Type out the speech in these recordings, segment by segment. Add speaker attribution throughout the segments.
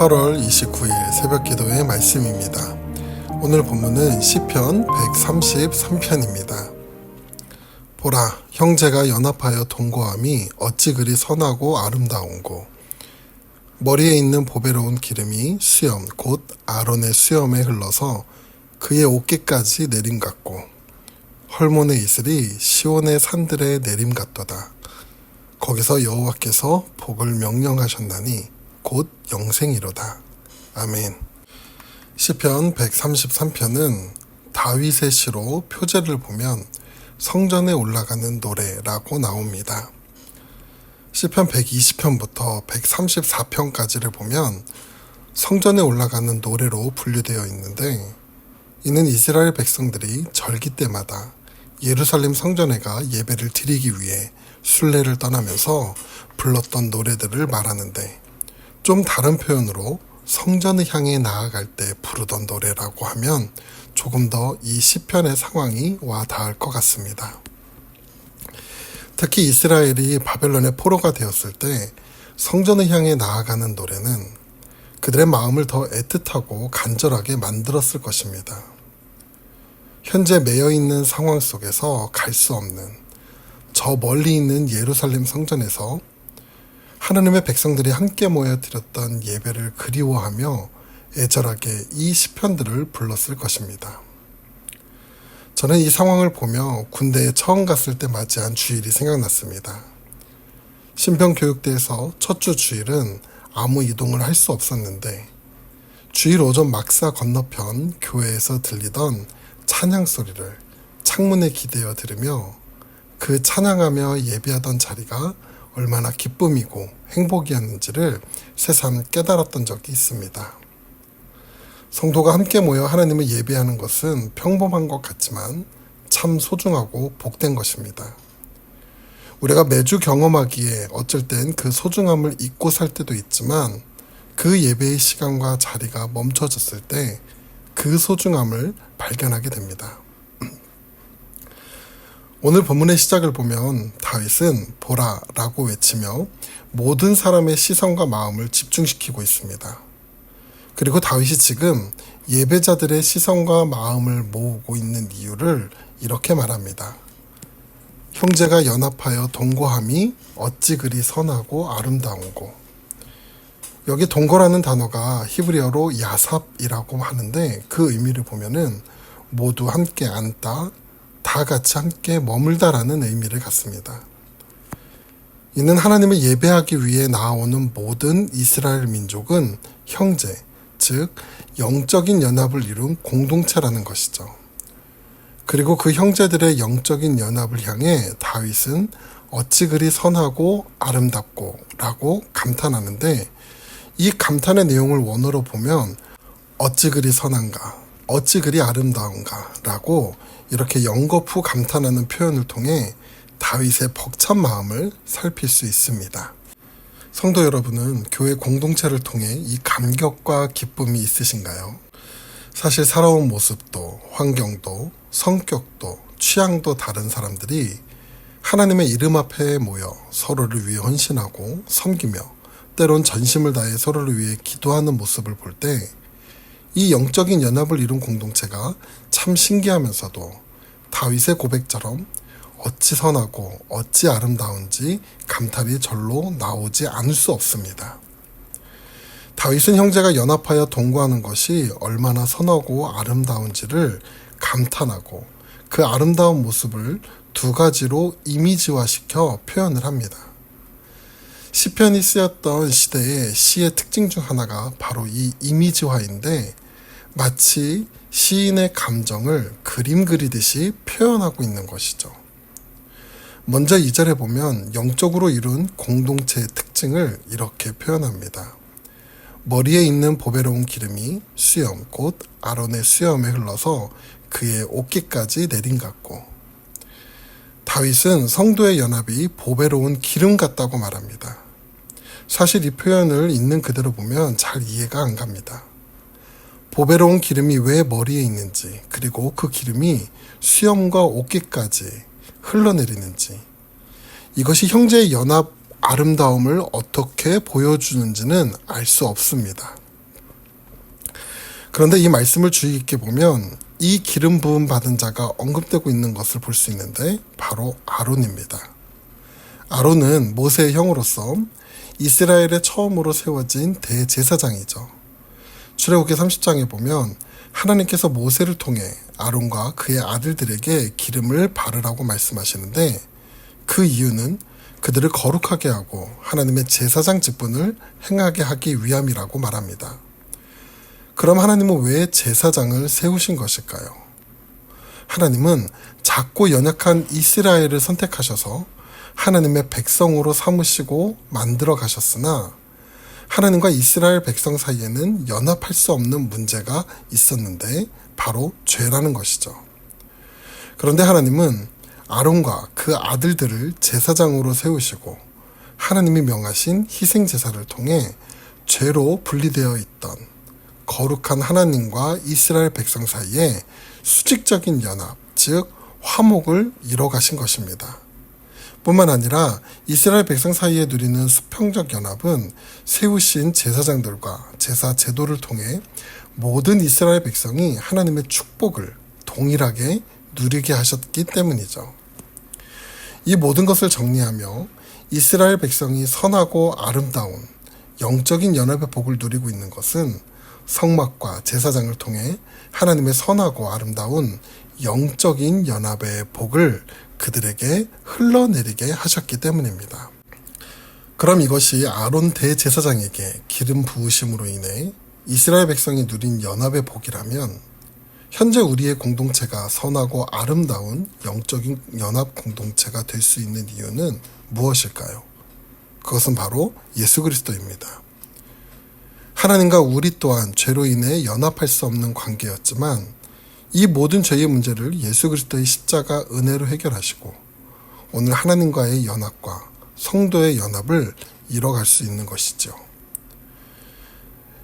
Speaker 1: 8월 29일 새벽 기도의 말씀입니다. 오늘 본문은 시편 133편입니다. 보라, 형제가 연합하여 동거함이 어찌 그리 선하고 아름다운고. 머리에 있는 보배로운 기름이 수염 곧 아론의 수염에 흘러서 그의 어깨까지 내림 같고, 헐몬의 이슬이 시온의 산들의 내림 같도다. 거기서 여호와께서 복을 명령하셨나니 곧 영생이로다. 아멘. 시편 133편은 다윗의 시로 표제를 보면 성전에 올라가는 노래라고 나옵니다. 시편 120편부터 134편까지를 보면 성전에 올라가는 노래로 분류되어 있는데, 이는 이스라엘 백성들이 절기 때마다 예루살렘 성전에 가 예배를 드리기 위해 순례를 떠나면서 불렀던 노래들을 말하는데, 좀 다른 표현으로 성전을 향해 나아갈 때 부르던 노래라고 하면 조금 더 이 시편의 상황이 와 닿을 것 같습니다. 특히 이스라엘이 바벨론의 포로가 되었을 때 성전을 향해 나아가는 노래는 그들의 마음을 더 애틋하고 간절하게 만들었을 것입니다. 현재 매여 있는 상황 속에서 갈 수 없는 저 멀리 있는 예루살렘 성전에서 하나님의 백성들이 함께 모여 드렸던 예배를 그리워하며 애절하게 이 시편들을 불렀을 것입니다. 저는 이 상황을 보며 군대에 처음 갔을 때 맞이한 주일이 생각났습니다. 신병교육대에서 첫 주 주일은 아무 이동을 할 수 없었는데, 주일 오전 막사 건너편 교회에서 들리던 찬양 소리를 창문에 기대어 들으며 그 찬양하며 예배하던 자리가 얼마나 기쁨이고 행복이었는지를 새삼 깨달았던 적이 있습니다. 성도가 함께 모여 하나님을 예배하는 것은 평범한 것 같지만 참 소중하고 복된 것입니다. 우리가 매주 경험하기에 어쩔 땐 그 소중함을 잊고 살 때도 있지만, 그 예배의 시간과 자리가 멈춰졌을 때 그 소중함을 발견하게 됩니다. 오늘 본문의 시작을 보면 다윗은 보라 라고 외치며 모든 사람의 시선과 마음을 집중시키고 있습니다. 그리고 다윗이 지금 예배자들의 시선과 마음을 모으고 있는 이유를 이렇게 말합니다. 형제가 연합하여 동거함이 어찌 그리 선하고 아름다운고. 여기 동거라는 단어가 히브리어로 야삽이라고 하는데, 그 의미를 보면은 모두 함께 앉다, 다 같이 함께 머물다라는 의미를 갖습니다. 이는 하나님을 예배하기 위해 나아오는 모든 이스라엘 민족은 형제, 즉 영적인 연합을 이룬 공동체라는 것이죠. 그리고 그 형제들의 영적인 연합을 향해 다윗은 어찌 그리 선하고 아름답고 라고 감탄하는데, 이 감탄의 내용을 원어로 보면 어찌 그리 선한가, 어찌 그리 아름다운가 라고 이렇게 연거푸 감탄하는 표현을 통해 다윗의 벅찬 마음을 살필 수 있습니다. 성도 여러분은 교회 공동체를 통해 이 감격과 기쁨이 있으신가요? 사실 살아온 모습도 환경도 성격도 취향도 다른 사람들이 하나님의 이름 앞에 모여 서로를 위해 헌신하고 섬기며 때론 전심을 다해 서로를 위해 기도하는 모습을 볼 때 이 영적인 연합을 이룬 공동체가 참 신기하면서도 다윗의 고백처럼 어찌 선하고 어찌 아름다운지 감탄이 절로 나오지 않을 수 없습니다. 다윗은 형제가 연합하여 동거하는 것이 얼마나 선하고 아름다운지를 감탄하고 그 아름다운 모습을 두 가지로 이미지화시켜 표현을 합니다. 시편이 쓰였던 시대의 시의 특징 중 하나가 바로 이 이미지화인데, 마치 시인의 감정을 그림 그리듯이 표현하고 있는 것이죠. 먼저 2절에 보면 영적으로 이룬 공동체의 특징을 이렇게 표현합니다. 머리에 있는 보배로운 기름이 수염 곧 아론의 수염에 흘러서 그의 어깨까지 내림 같고. 다윗은 성도의 연합이 보배로운 기름 같다고 말합니다. 사실 이 표현을 있는 그대로 보면 잘 이해가 안 갑니다. 보배로운 기름이 왜 머리에 있는지, 그리고 그 기름이 수염과 어깨까지 흘러내리는지, 이것이 형제의 연합 아름다움을 어떻게 보여주는지는 알 수 없습니다. 그런데 이 말씀을 주의 깊게 보면 이 기름 부음 받은 자가 언급되고 있는 것을 볼 수 있는데 바로 아론입니다. 아론은 모세의 형으로서 이스라엘에 처음으로 세워진 대제사장이죠. 출애굽기 30장에 보면 하나님께서 모세를 통해 아론과 그의 아들들에게 기름을 바르라고 말씀하시는데 그 이유는 그들을 거룩하게 하고 하나님의 제사장 직분을 행하게 하기 위함이라고 말합니다. 그럼 하나님은 왜 제사장을 세우신 것일까요? 하나님은 작고 연약한 이스라엘을 선택하셔서 하나님의 백성으로 삼으시고 만들어 가셨으나 하나님과 이스라엘 백성 사이에는 연합할 수 없는 문제가 있었는데 바로 죄라는 것이죠. 그런데 하나님은 아론과 그 아들들을 제사장으로 세우시고 하나님이 명하신 희생제사를 통해 죄로 분리되어 있던 거룩한 하나님과 이스라엘 백성 사이에 수직적인 연합, 즉 화목을 이뤄가신 것입니다. 뿐만 아니라 이스라엘 백성 사이에 누리는 수평적 연합은 세우신 제사장들과 제사 제도를 통해 모든 이스라엘 백성이 하나님의 축복을 동일하게 누리게 하셨기 때문이죠. 이 모든 것을 정리하며 이스라엘 백성이 선하고 아름다운 영적인 연합의 복을 누리고 있는 것은 성막과 제사장을 통해 하나님의 선하고 아름다운 영적인 연합의 복을 그들에게 흘러내리게 하셨기 때문입니다. 그럼 이것이 아론 대제사장에게 기름 부으심으로 인해 이스라엘 백성이 누린 연합의 복이라면 현재 우리의 공동체가 선하고 아름다운 영적인 연합 공동체가 될 수 있는 이유는 무엇일까요? 그것은 바로 예수 그리스도입니다. 하나님과 우리 또한 죄로 인해 연합할 수 없는 관계였지만 이 모든 죄의 문제를 예수 그리스도의 십자가 은혜로 해결하시고 오늘 하나님과의 연합과 성도의 연합을 이뤄갈 수 있는 것이죠.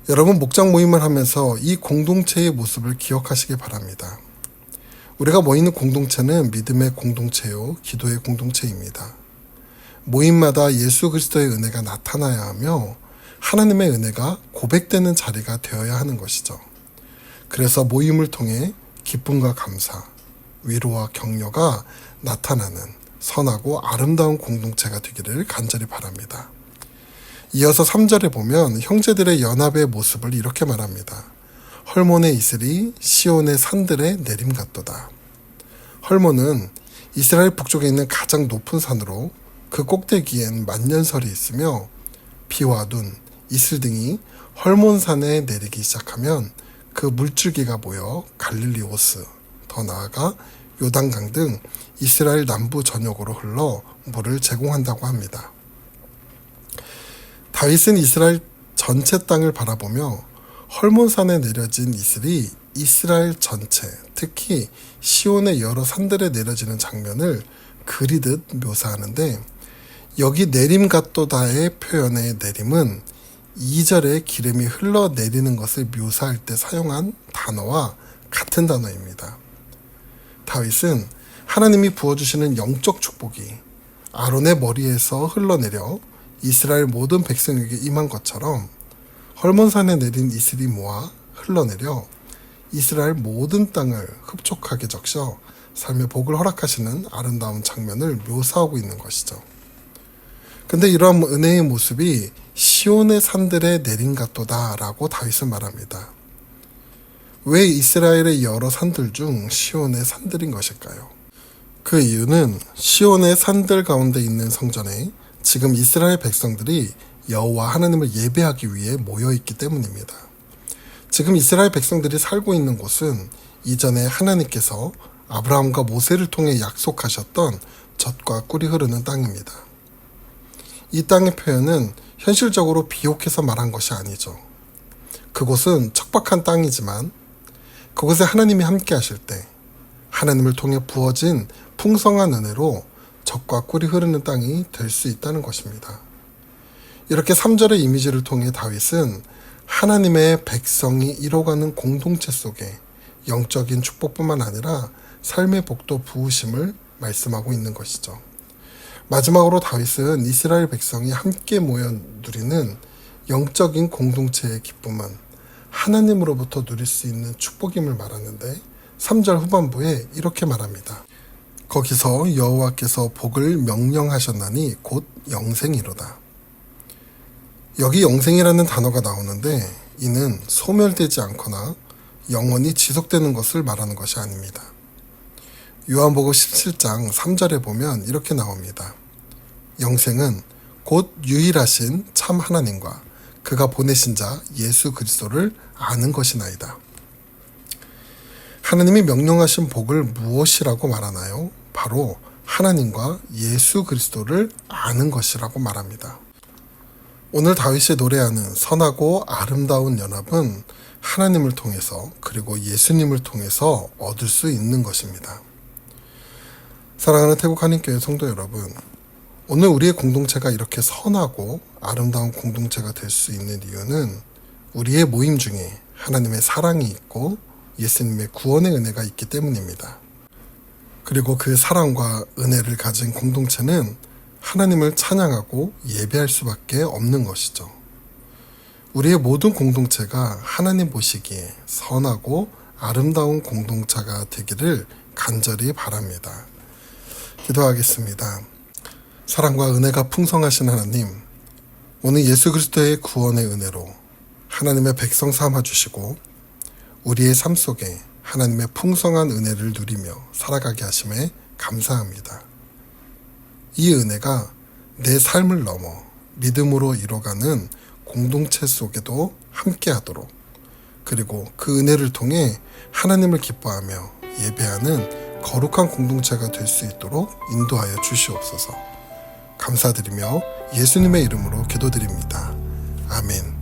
Speaker 1: 여러분 목장 모임을 하면서 이 공동체의 모습을 기억하시기 바랍니다. 우리가 모이는 공동체는 믿음의 공동체요, 기도의 공동체입니다. 모임마다 예수 그리스도의 은혜가 나타나야 하며 하나님의 은혜가 고백되는 자리가 되어야 하는 것이죠. 그래서 모임을 통해 기쁨과 감사, 위로와 격려가 나타나는 선하고 아름다운 공동체가 되기를 간절히 바랍니다. 이어서 3절에 보면 형제들의 연합의 모습을 이렇게 말합니다. 헐몬의 이슬이 시온의 산들의 내림 같도다. 헐몬은 이스라엘 북쪽에 있는 가장 높은 산으로 그 꼭대기엔 만년설이 있으며 비와 눈, 이슬 등이 헐몬산에 내리기 시작하면 그 물줄기가 모여 갈릴리 호수, 더 나아가 요단강 등 이스라엘 남부 전역으로 흘러 물을 제공한다고 합니다. 다윗은 이스라엘 전체 땅을 바라보며 헐몬산에 내려진 이슬이 이스라엘 전체, 특히 시온의 여러 산들에 내려지는 장면을 그리듯 묘사하는데 여기 내림 같도다의 표현의 내림은 2절에 기름이 흘러내리는 것을 묘사할 때 사용한 단어와 같은 단어입니다. 다윗은 하나님이 부어주시는 영적 축복이 아론의 머리에서 흘러내려 이스라엘 모든 백성에게 임한 것처럼 헐몬산에 내린 이슬이 모아 흘러내려 이스라엘 모든 땅을 흡족하게 적셔 삶의 복을 허락하시는 아름다운 장면을 묘사하고 있는 것이죠. 근데 이러한 은혜의 모습이 시온의 산들의 내림 같도다 라고 다윗은 말합니다. 왜 이스라엘의 여러 산들 중 시온의 산들인 것일까요? 그 이유는 시온의 산들 가운데 있는 성전에 지금 이스라엘 백성들이 여호와 하나님을 예배하기 위해 모여있기 때문입니다. 지금 이스라엘 백성들이 살고 있는 곳은 이전에 하나님께서 아브라함과 모세를 통해 약속하셨던 젖과 꿀이 흐르는 땅입니다. 이 땅의 표현은 현실적으로 비옥해서 말한 것이 아니죠. 그곳은 척박한 땅이지만 그곳에 하나님이 함께 하실 때 하나님을 통해 부어진 풍성한 은혜로 젖과 꿀이 흐르는 땅이 될 수 있다는 것입니다. 이렇게 3절의 이미지를 통해 다윗은 하나님의 백성이 이뤄가는 공동체 속에 영적인 축복뿐만 아니라 삶의 복도 부으심을 말씀하고 있는 것이죠. 마지막으로 다윗은 이스라엘 백성이 함께 모여 누리는 영적인 공동체의 기쁨은 하나님으로부터 누릴 수 있는 축복임을 말하는데 3절 후반부에 이렇게 말합니다. 거기서 여호와께서 복을 명령하셨나니 곧 영생이로다. 여기 영생이라는 단어가 나오는데 이는 소멸되지 않거나 영원히 지속되는 것을 말하는 것이 아닙니다. 요한복음 17장 3절에 보면 이렇게 나옵니다. 영생은 곧 유일하신 참 하나님과 그가 보내신 자 예수 그리스도를 아는 것이나이다. 하나님이 명령하신 복을 무엇이라고 말하나요? 바로 하나님과 예수 그리스도를 아는 것이라고 말합니다. 오늘 다윗이 노래하는 선하고 아름다운 연합은 하나님을 통해서 그리고 예수님을 통해서 얻을 수 있는 것입니다. 사랑하는 태국 한인교회 성도 여러분, 오늘 우리의 공동체가 이렇게 선하고 아름다운 공동체가 될 수 있는 이유는 우리의 모임 중에 하나님의 사랑이 있고 예수님의 구원의 은혜가 있기 때문입니다. 그리고 그 사랑과 은혜를 가진 공동체는 하나님을 찬양하고 예배할 수밖에 없는 것이죠. 우리의 모든 공동체가 하나님 보시기에 선하고 아름다운 공동체가 되기를 간절히 바랍니다. 기도하겠습니다. 사랑과 은혜가 풍성하신 하나님, 오늘 예수 그리스도의 구원의 은혜로 하나님의 백성 삼아주시고 우리의 삶 속에 하나님의 풍성한 은혜를 누리며 살아가게 하심에 감사합니다. 이 은혜가 내 삶을 넘어 믿음으로 이뤄가는 공동체 속에도 함께하도록, 그리고 그 은혜를 통해 하나님을 기뻐하며 예배하는 거룩한 공동체가 될 수 있도록 인도하여 주시옵소서. 감사드리며 예수님의 이름으로 기도드립니다. 아멘.